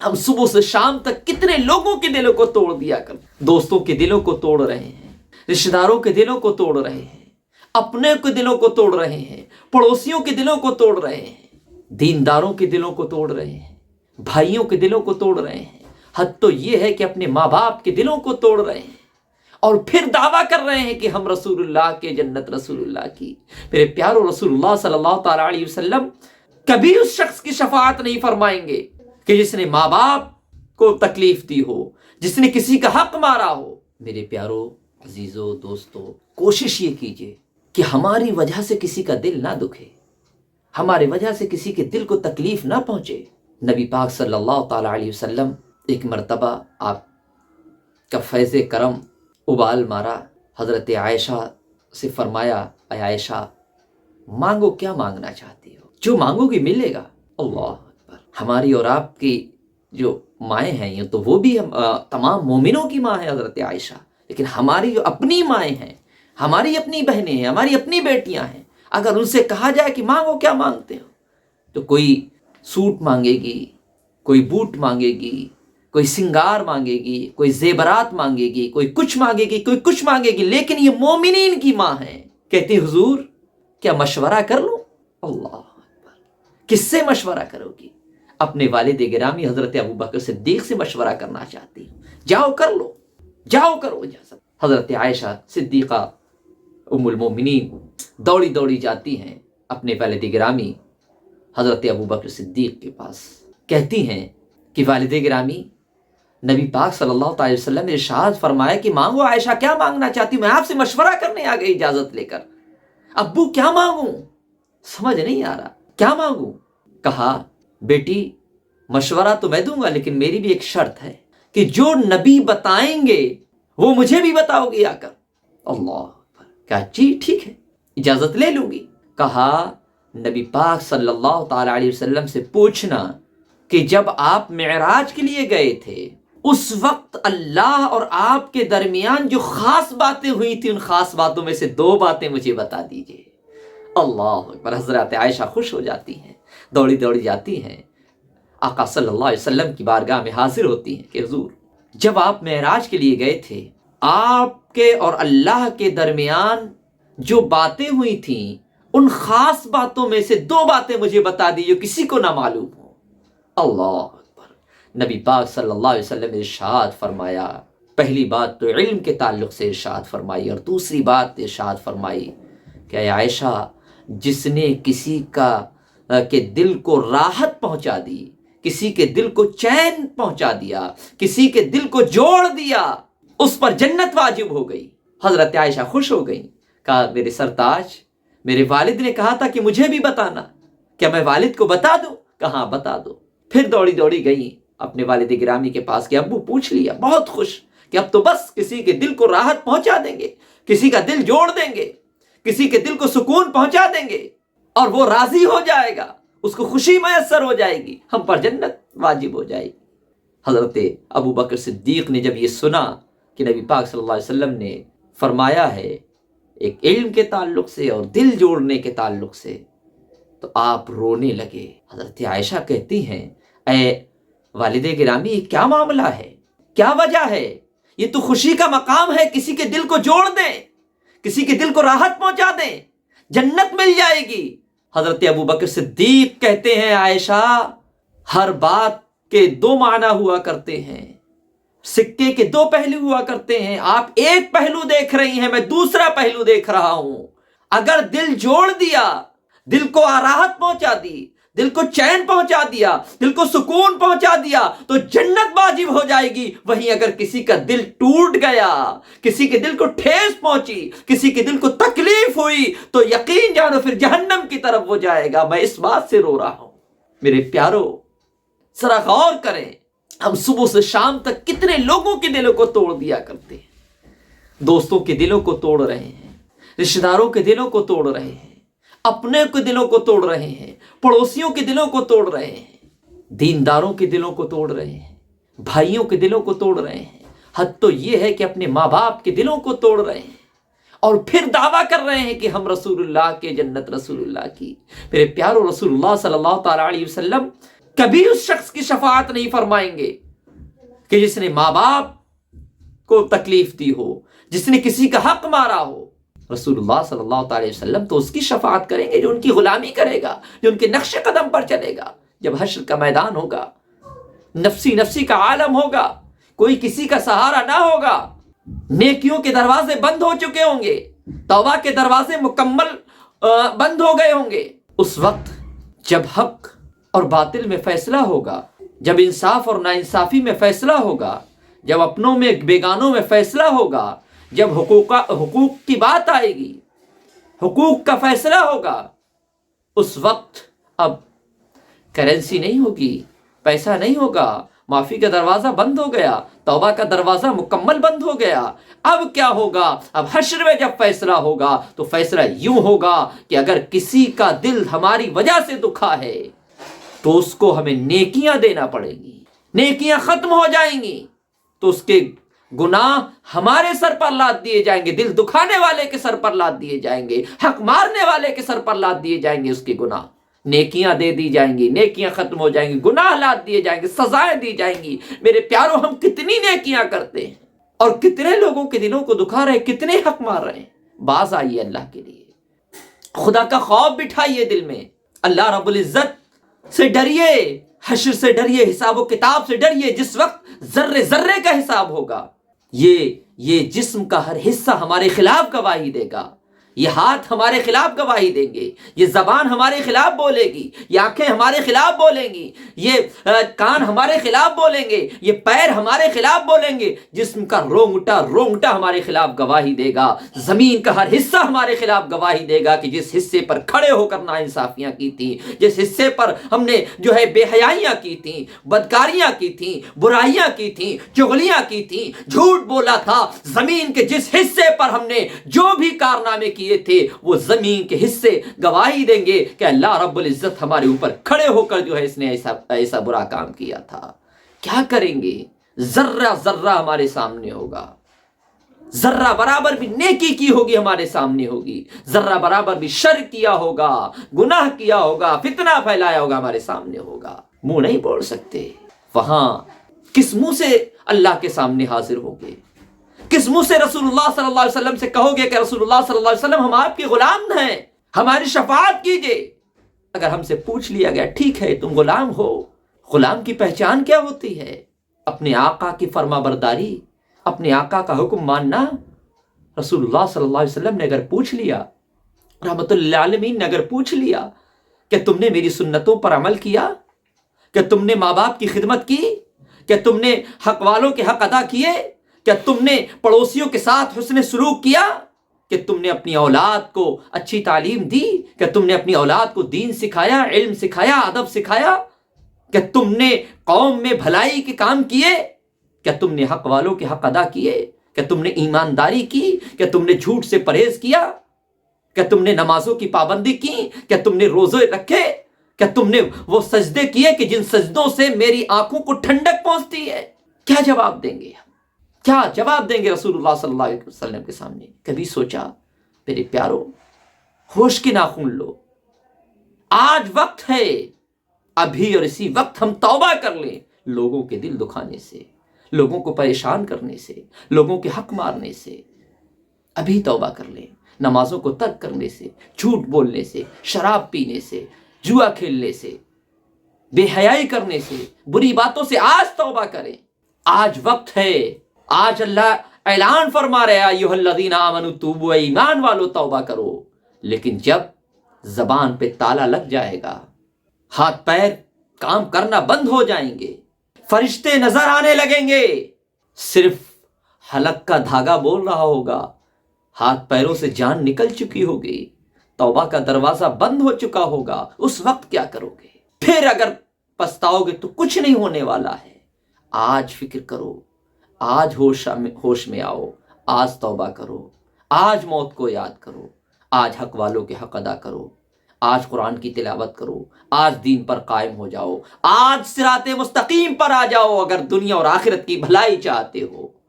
ہم صبح سے شام تک کتنے لوگوں کے دلوں کو توڑ دیا کر، دوستوں کے دلوں کو توڑ رہے ہیں، رشتہ داروں کے دلوں کو توڑ رہے ہیں، اپنے کے دلوں کو توڑ رہے ہیں، پڑوسیوں کے دلوں کو توڑ رہے ہیں، دینداروں کے دلوں کو توڑ رہے ہیں، بھائیوں کے دلوں کو توڑ رہے ہیں، حد تو یہ ہے کہ اپنے ماں باپ کے دلوں کو توڑ رہے ہیں، اور پھر دعویٰ کر رہے ہیں کہ ہم رسول اللہ کے جنت رسول اللہ کی۔ میرے پیارو، رسول اللہ صلی اللہ تعالیٰ علیہ وسلم کبھی اس شخص کی شفاعت نہیں فرمائیں گے کہ جس نے ماں باپ کو تکلیف دی ہو، جس نے کسی کا حق مارا ہو۔ میرے پیارو، عزیزو، دوستو، کوشش یہ کیجئے کہ ہماری وجہ سے کسی کا دل نہ دکھے، ہمارے وجہ سے کسی کے دل کو تکلیف نہ پہنچے۔ نبی پاک صلی اللہ تعالیٰ علیہ وسلم ایک مرتبہ آپ کا فیض کرم ابال مارا، حضرت عائشہ سے فرمایا، اے عائشہ، مانگو، کیا مانگنا چاہتی ہو؟ جو مانگو گی ملے گا۔ اللہ اکبر۔ ہماری اور آپ کی جو مائیں ہیں، یہ تو وہ بھی تمام مومنوں کی ماں ہے حضرت عائشہ، لیکن ہماری جو اپنی مائیں ہیں، ہماری اپنی بہنیں ہیں، ہماری اپنی بیٹیاں ہیں، اگر ان سے کہا جائے کہ مانگو، کیا مانگتے ہو، تو کوئی سوٹ مانگے گی، کوئی بوٹ مانگے گی، کوئی سنگار مانگے گی، کوئی زیورات مانگے گی، کوئی کچھ مانگے گی، کوئی کچھ مانگے گی، لیکن یہ مومنین کی ماں ہے۔ کہتی حضور کیا مشورہ کر لوں؟ اللہ اکبر۔ کس سے مشورہ کرو گی؟ اپنے والد گرامی حضرت ابوبکر صدیق سے مشورہ کرنا چاہتی ہوں، جاؤ کر لو، جاؤ کرو اجازت۔ حضرت عائشہ صدیقہ ام المومنین دوڑی دوڑی جاتی ہیں اپنے والد گرامی حضرت ابوبکر صدیق کے پاس، کہتی ہیں کہ والد گرامی، نبی پاک صلی اللہ علیہ وسلم نے ارشاد فرمایا کہ مانگو۔ عائشہ کیا مانگنا چاہتی ہوں؟ میں آپ سے مشورہ کرنے آ گئی اجازت لے کر۔ ابو کیا مانگوں؟ سمجھ نہیں آ رہا، کیا مانگوں؟ کہا بیٹی مشورہ تو میں دوں گا، لیکن میری بھی ایک شرط ہے کہ جو نبی بتائیں گے وہ مجھے بھی بتاؤ گی آ کر۔ اللہ اکبر۔ کہا جی ٹھیک ہے، اجازت لے لوں گی۔ کہا نبی پاک صلی اللہ تعالی علیہ وسلم سے پوچھنا کہ جب آپ معراج کے لیے گئے تھے اس وقت اللہ اور آپ کے درمیان جو خاص باتیں ہوئی تھی، ان خاص باتوں میں سے 2 باتیں مجھے بتا دیجئے۔ اللہ اکبر۔ حضرت عائشہ خوش ہو جاتی ہیں، دوڑی دوڑی جاتی ہیں، آقا صلی اللہ علیہ وسلم کی بارگاہ میں حاضر ہوتی ہیں کہ حضور جب آپ معراج کے لیے گئے تھے، آپ کے اور اللہ کے درمیان جو باتیں ہوئی تھیں ان خاص باتوں میں سے 2 باتیں مجھے بتا دی جو کسی کو نہ معلوم ہو۔ اللہ اکبر۔ نبی پاک صلی اللہ علیہ وسلم نے ارشاد فرمایا، پہلی بات تو علم کے تعلق سے ارشاد فرمائی، اور دوسری بات ارشاد فرمائی کہ اے عائشہ، جس نے کسی کے دل کو راحت پہنچا دی، کسی کے دل کو چین پہنچا دیا، کسی کے دل کو جوڑ دیا، اس پر جنت واجب ہو گئی۔ حضرت عائشہ خوش ہو گئی، کہا میرے سرتاج، میرے والد نے کہا تھا کہ مجھے بھی بتانا، کیا میں والد کو بتا دوں؟ کہا بتا دو۔ پھر دوڑی دوڑی گئی اپنے والد گرامی کے پاس کہ ابو پوچھ لیا، بہت خوش کہ اب تو بس کسی کے دل کو راحت پہنچا دیں گے، کسی کا دل جوڑ دیں گے، کسی کے دل کو سکون پہنچا دیں گے، اور وہ راضی ہو جائے گا، اس کو خوشی میسر ہو جائے گی، ہم پر جنت واجب ہو جائے گی۔ حضرت ابوبکر صدیق نے جب یہ سنا کہ نبی پاک صلی اللہ علیہ وسلم نے فرمایا ہے ایک علم کے تعلق سے اور دل جوڑنے کے تعلق سے، تو آپ رونے لگے۔ حضرت عائشہ کہتی ہیں اے والد گرامی، یہ کیا معاملہ ہے، کیا وجہ ہے؟ یہ تو خوشی کا مقام ہے، کسی کے دل کو جوڑ دیں، کسی کے دل کو راحت پہنچا دیں، جنت مل جائے گی۔ حضرت ابوبکر صدیق کہتے ہیں عائشہ، ہر بات کے 2 معنی ہوا کرتے ہیں، سکے کے 2 پہلو ہوا کرتے ہیں، آپ ایک پہلو دیکھ رہی ہیں، میں دوسرا پہلو دیکھ رہا ہوں۔ اگر دل جوڑ دیا، دل کو راحت پہنچا دی، دل کو چین پہنچا دیا، دل کو سکون پہنچا دیا تو جنت واجب ہو جائے گی۔ وہیں اگر کسی کا دل ٹوٹ گیا، کسی کے دل کو ٹھیس پہنچی، کسی کے دل کو تکلیف ہوئی تو یقین جانو پھر جہنم کی طرف وہ جائے گا۔ میں اس بات سے رو رہا ہوں۔ میرے پیارو، ذرا غور کریں، ہم صبح سے شام تک کتنے لوگوں کے دلوں کو توڑ دیا کرتے ہیں، دوستوں کے دلوں کو توڑ رہے ہیں، رشتہ داروں کے دلوں کو توڑ رہے ہیں، اپنے کے دلوں کو توڑ رہے ہیں، پڑوسیوں کے دلوں کو توڑ رہے ہیں، دینداروں کے دلوں کو توڑ رہے ہیں، بھائیوں کے دلوں کو توڑ رہے ہیں، حد تو یہ ہے کہ اپنے ماں باپ کے دلوں کو توڑ رہے ہیں، اور پھر دعویٰ کر رہے ہیں کہ ہم رسول اللہ کے جنت رسول اللہ کی۔ میرے پیارو، رسول اللہ صلی اللہ تعالیٰ علیہ وسلم کبھی اس شخص کی شفاعت نہیں فرمائیں گے کہ جس نے ماں باپ کو تکلیف دی ہو، جس نے کسی کا حق مارا ہو۔ رسول اللہ صلی اللہ علیہ وسلم تو اس کی شفاعت کریں گے جو ان کی غلامی کرے گا، جو ان کے نقش قدم پر چلے گا۔ جب حشر کا میدان ہوگا، نفسی نفسی کا عالم ہوگا، کوئی کسی کا سہارا نہ ہوگا، نیکیوں کے دروازے بند ہو چکے ہوں گے، توبہ کے دروازے مکمل بند ہو گئے ہوں گے۔ اس وقت جب حق اور باطل میں فیصلہ ہوگا، جب انصاف اور ناانصافی میں فیصلہ ہوگا، جب اپنوں میں بیگانوں میں فیصلہ ہوگا، جب حقوق کی بات آئے گی، حقوق کا فیصلہ ہوگا، اس وقت اب کرنسی نہیں ہوگی، پیسہ نہیں ہوگا، معافی کا دروازہ بند ہو گیا، توبہ کا دروازہ مکمل بند ہو گیا۔ اب کیا ہوگا؟ اب حشر میں جب فیصلہ ہوگا تو فیصلہ یوں ہوگا کہ اگر کسی کا دل ہماری وجہ سے دکھا ہے تو اس کو ہمیں نیکیاں دینا پڑیں گی، نیکیاں ختم ہو جائیں گی تو اس کے گناہ ہمارے سر پر لاد دیے جائیں گے، دل دکھانے والے کے سر پر لاد دیے جائیں گے، حق مارنے والے کے سر پر لاد دیے جائیں گے اس کے گناہ، نیکیاں دے دی جائیں گی، نیکیاں ختم ہو جائیں گی، گناہ لاد دیے جائیں گے، سزائیں دی جائیں گی۔ میرے پیارو، ہم کتنی نیکیاں کرتے ہیں اور کتنے لوگوں کے دلوں کو دکھا رہے ہیں، کتنے حق مار رہے ہیں۔ باز آئیے اللہ کے لیے، خدا کا خوف بٹھائیے دل میں، اللہ رب العزت سے ڈریے، حشر سے ڈریے، حساب و کتاب سے ڈریے، جس وقت ذرے ذرے کا حساب ہوگا۔ یہ جسم کا ہر حصہ ہمارے خلاف گواہی دے گا، یہ ہاتھ ہمارے خلاف گواہی دیں گے، یہ زبان ہمارے خلاف بولے گی، یہ آنکھیں ہمارے خلاف بولیں گی، یہ کان ہمارے خلاف بولیں گے، یہ پیر ہمارے خلاف بولیں گے، جسم کا رونگٹا ہمارے خلاف گواہی دے گا، زمین کا ہر حصہ ہمارے خلاف گواہی دے گا کہ جس حصے پر کھڑے ہو کر ناانصافیاں کی تھیں، جس حصے پر ہم نے بے حیائیاں کی تھیں، بدکاریاں کی تھیں، برائیاں کی تھیں، چغلیاں کی تھیں، جھوٹ بولا تھا، زمین کے جس حصے پر ہم نے جو بھی کارنامے کیے تھے وہ زمین کے حصے گواہی دیں گے کہ اللہ رب العزت ہمارے اوپر کھڑے ہو کر اس نے ایسا برا کام کیا تھا۔ کیا کریں گے؟ ذرہ ذرہ ہمارے سامنے ہوگا، ذرہ برابر بھی نیکی کی ہوگی ہمارے سامنے ہوگی، ذرہ برابر بھی شر کیا ہوگا، گناہ کیا ہوگا، فتنہ پھیلایا ہوگا، ہمارے سامنے ہوگا۔ منہ نہیں بول سکتے، وہاں کس منہ سے اللہ کے سامنے حاضر ہوگے؟ کس منہ سے رسول اللہ صلی اللہ علیہ وسلم سے کہو گے کہ رسول اللہ صلی اللہ علیہ وسلم ہم آپ کے غلام ہیں، ہماری شفاعت کیجئے؟ اگر ہم سے پوچھ لیا گیا ٹھیک ہے تم غلام ہو، غلام کی پہچان کیا ہوتی ہے؟ اپنے آقا کی فرما برداری، اپنے آقا کا حکم ماننا۔ رسول اللہ صلی اللہ علیہ وسلم نے اگر پوچھ لیا، رحمت للعالمین نے اگر پوچھ لیا کہ تم نے میری سنتوں پر عمل کیا، کہ تم نے ماں باپ کی خدمت کی، کہ تم نے حق والوں کے حق ادا کیے، کہ تم نے پڑوسیوں کے ساتھ حسن سلوک کیا، کہ تم نے اپنی اولاد کو اچھی تعلیم دی، کہ تم نے اپنی اولاد کو دین سکھایا، علم سکھایا، ادب سکھایا، کہ تم نے قوم میں بھلائی کے کام کیے، کہ تم نے حق والوں کے حق ادا کیے، کہ تم نے ایمانداری کی، کہ تم نے جھوٹ سے پرہیز کیا، کہ تم نے نمازوں کی پابندی کی، کہ تم نے روزے رکھے، کہ تم نے وہ سجدے کیے کہ جن سجدوں سے میری آنکھوں کو ٹھنڈک پہنچتی ہے۔ کیا جواب دیں گے؟ کیا جواب دیں گے رسول اللہ صلی اللہ علیہ وسلم کے سامنے؟ کبھی سوچا؟ میرے پیارو، ہوش کے ناخن لو، آج وقت ہے، ابھی اور اسی وقت ہم توبہ کر لیں لوگوں کے دل دکھانے سے، لوگوں کو پریشان کرنے سے، لوگوں کے حق مارنے سے۔ ابھی توبہ کر لیں، نمازوں کو ترک کرنے سے، جھوٹ بولنے سے، شراب پینے سے، جوا کھیلنے سے، بے حیائی کرنے سے، بری باتوں سے آج توبہ کریں۔ آج وقت ہے، آج اللہ اعلان فرما رہے ایھا الذین آمنوا توبوا، ایمان والو توبہ کرو۔ لیکن جب زبان پہ تالا لگ جائے گا، ہاتھ پیر کام کرنا بند ہو جائیں گے، فرشتے نظر آنے لگیں گے، صرف حلق کا دھاگا بول رہا ہوگا، ہاتھ پیروں سے جان نکل چکی ہوگی، توبہ کا دروازہ بند ہو چکا ہوگا، اس وقت کیا کرو گے؟ پھر اگر پچھتاؤ گے تو کچھ نہیں ہونے والا ہے۔ آج فکر کرو، آج ہوش میں آؤ، آج توبہ کرو، آج موت کو یاد کرو، آج حق والوں کے حق ادا کرو، آج قرآن کی تلاوت کرو، آج دین پر قائم ہو جاؤ، آج صراط مستقیم پر آ جاؤ اگر دنیا اور آخرت کی بھلائی چاہتے ہو۔